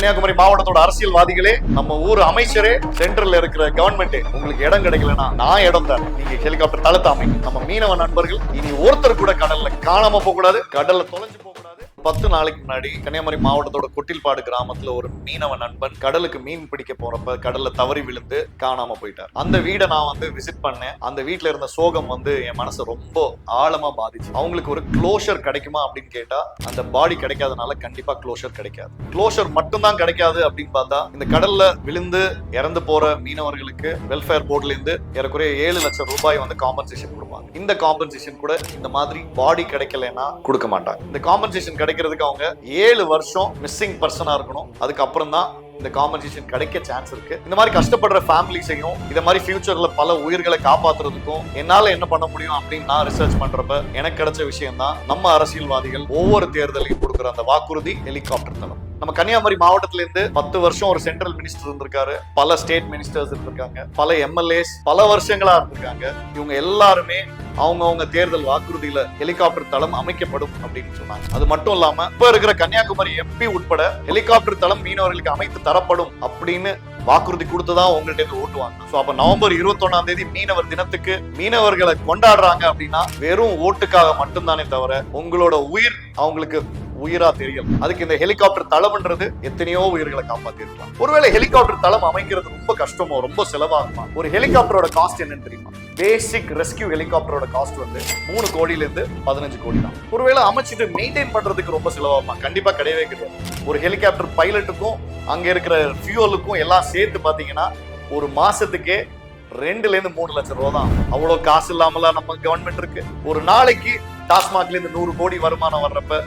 கன்னியாகுமரி மாவட்டத்தோட அரசியல்வாதிகளே, நம்ம ஊர் அமைச்சரே, சென்ட்ரல்ல இருக்கிற கவர்மெண்ட் உங்களுக்கு இடம் கிடைக்கலன்னா நான் இடம் தரேன், நீங்க ஹெலிகாப்டர் தளத்தை அமைங்க. நம்ம மீனவ நண்பர்கள் இனி ஒருத்தர் கூட கடல்ல காணாம போக கூடாது, கடல்ல தொலைஞ்சு போக கூடாது. 10 நாளைக்கு முன்னாடி கன்னியாகுமரி மாவட்டத்தோட கொட்டில்பாடு கிராமத்துல ஒரு மீனவ நண்பன் கடலுக்கு மீன் பிடிக்க போறப்ப கடல்ல தவறி விழுந்து காணாம போயிட்டார். அந்த வீடை நான் விசிட் பண்ணேன். அந்த வீட்டுல இருந்த சோகம் என் மனசை ரொம்ப ஆழமா பாதிச்சு. அவங்களுக்கு ஒரு க்ளோஷர் கிடைக்குமா அப்படின்னு கேட்டா அந்த பாடி கிடைக்காதனால கண்டிப்பா க்ளோஷர் கிடைக்காது. க்ளோஷர் மட்டும்தான் கிடைக்காது அப்படின்னு பார்த்தா இந்த கடல்ல விழுந்து இறந்து போற மீனவர்களுக்கு வெல்ஃபேர் போர்ட்ல இருந்து ஏறக்குறைய 7 லட்சம் ரூபாய் காம்பன்சேஷன் கொடுப்பாங்க. இந்த காம்பன்சேஷன் கூட இந்த மாதிரி பாடி கிடைக்கலன்னா கொடுக்க மாட்டாங்க. இந்த காம்பன்சேஷன் கிடைக்கிறதுக்கு அவங்க 7 வருஷம் மிஸ்ஸிங் பர்சனா இருக்கணும். அதுக்கப்புறம் தான் இந்த காம்பன்சேஷன் கிடைக்க சான்ஸ் இருக்கு. இந்த மாதிரி கஷ்டப்படுற ஃபேமிலிஸையும் இந்த மாதிரி ஃபியூச்சர்ல பல உயிர்களை காப்பாத்துறதுக்கும் என்னால என்ன பண்ண முடியும் அப்படின்னு நான் ரிசர்ச் பண்றப்ப எனக்கு கிடைச்ச விஷயம் தான் நம்ம அரசியல்வாதிகள் ஒவ்வொரு தேர்தலையும் கொடுக்குற அந்த வாக்குறுதி ஹெலிகாப்டர் தளம். நம்ம கன்னியாகுமரி மாவட்டத்துல இருந்து 10 வருஷம் ஒரு சென்ட்ரல் மினிஸ்டர் இருந்திருக்காரு, பல ஸ்டேட் மினிஸ்டர்ஸ் இருந்திருக்காங்க, பல எம்எல்ஏஸ் பல வருஷங்களா இருந்திருக்காங்க. இவங்க எல்லாருமே அவங்க தேர்தல் வாக்குறுதியில ஹெலிகாப்டர் தளம் அமைக்கப்படும் அப்படின்னு சொன்னாங்க. அது மட்டும் இல்லாம இப்ப இருக்கிற கன்னியாகுமரி எம்பி உட்பட ஹெலிகாப்டர் தளம் மீனவர்களுக்கு அமைத்து தரப்படும் அப்படின்னு வாக்குறுதி கொடுத்துதான் உங்கள்கிட்ட ஓட்டுவாங்க. சோ அப்ப நவம்பர் 21ஆம் தேதி மீனவர் தினத்துக்கு மீனவர்களை கொண்டாடுறாங்க அப்படின்னா வெறும் ஓட்டுக்காக மட்டும்தானே தவிர உங்களோட உயிர் அவங்களுக்கு உயிரா தெரியல. அதுக்கு இந்த ஹெலிகாப்டர் தளம்ன்றது எத்தனையோ உயிர்களை காப்பாத்திருக்கலாம். ஒருவேளை ஹெலிகாப்டர் தளம் அமைக்கிறது ரொம்ப கஷ்டமோ ரொம்ப செலவாகுமா? ஒரு ஹெலிகாப்டரோட காஸ்ட் என்னன்னு தெரியுமா? பேசிக் ரெஸ்கியூ ஹெலிகாப்டரோட காஸ்ட் 3 கோடியில இருந்து 15 கோடி தான். ஒருவேளை அமைச்சிட்டு மெயின்டைன் பண்றதுக்கு ரொம்ப செலவாகுமா? கண்டிப்பா கிடையவே கிடையாது. ஒரு ஹெலிகாப்டர் பைலட்டுக்கும் அங்க இருக்கிற ஃபியூவலுக்கும் எல்லாம் சேர்த்து பாத்தீங்கன்னா ஒரு மாசத்துக்கே 2 ல இருந்து 3 லட்சம் ரூபாய் தான். அவ்வளவு காசு இல்லாமலாம் நம்ம கவர்மெண்ட் இருக்கு. ஒரு நாளைக்கு டாஸ்மாக்ல இருந்து 100 கோடி வருமானம் வர்றப்ப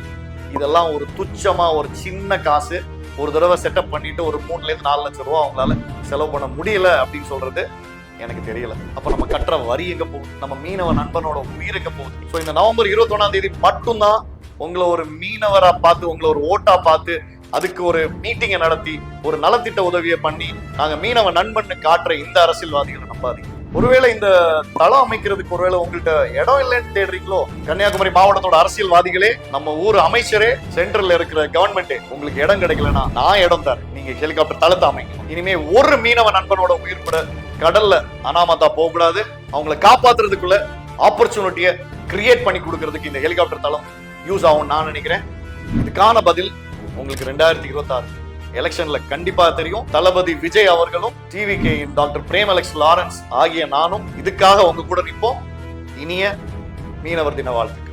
இதெல்லாம் ஒரு துச்சமா ஒரு சின்ன காசு. ஒரு தடவை செட்டப் பண்ணிட்டு ஒரு 3 ல இருந்து 4 லட்சம் ரூபாய் அவங்களால செலவு பண்ண முடியல அப்படின்னு சொல்றது எனக்கு தெரியல. அப்ப நம்ம கட்டுற வரி எங்க போகுது? நம்ம மீனவ நண்பனோட உயிர் எங்க போகுது? ஸோ இந்த நவம்பர் 21ஆம் தேதி மட்டும்தான் உங்களை ஒரு மீனவரா பார்த்து, உங்களை ஒரு ஓட்டா பார்த்து, அதுக்கு ஒரு மீட்டிங்கை நடத்தி ஒரு நலத்திட்ட உதவியை பண்ணி நாங்க மீனவ நண்பன் காட்டுற இந்த அரசியல்வாதிகளை நம்பாதீங்க. ஒருவேளை இந்த தளம் அமைக்கிறதுக்கு ஒருவேளை உங்கள்கிட்ட இடம் இல்லைன்னு தேடுறீங்களோ, கன்னியாகுமரி மாவட்டத்தோட அரசியல்வாதிகளே, நம்ம ஊர் அமைச்சரே, சென்ட்ரல்ல இருக்கிற கவர்மெண்ட் உங்களுக்கு இடம் கிடைக்கலன்னா நான் இடம் தரேன், நீங்க ஹெலிகாப்டர் தளத்தை அமைங்க. இனிமே ஒரு மீனவ நண்பனோட உயிர் கூட கடல்ல அனாமத்தா போக கூடாது. அவங்களை காப்பாத்துறதுக்குள்ள ஆப்பர்ச்சுனிட்டியை கிரியேட் பண்ணி கொடுக்கறதுக்கு இந்த ஹெலிகாப்டர் தளம் யூஸ் ஆகும் நான் நினைக்கிறேன். இதுக்கான பதில் உங்களுக்கு 2026 எலெக்ஷன்ல கண்டிப்பா தெரியும். தளபதி விஜய் அவர்களும் TVK doctor Prem Alex Lawrence ஆகிய நானும் இதுக்காக உங்க கூட நிற்போம். இனிய மீனவர் தின வாழ்த்து.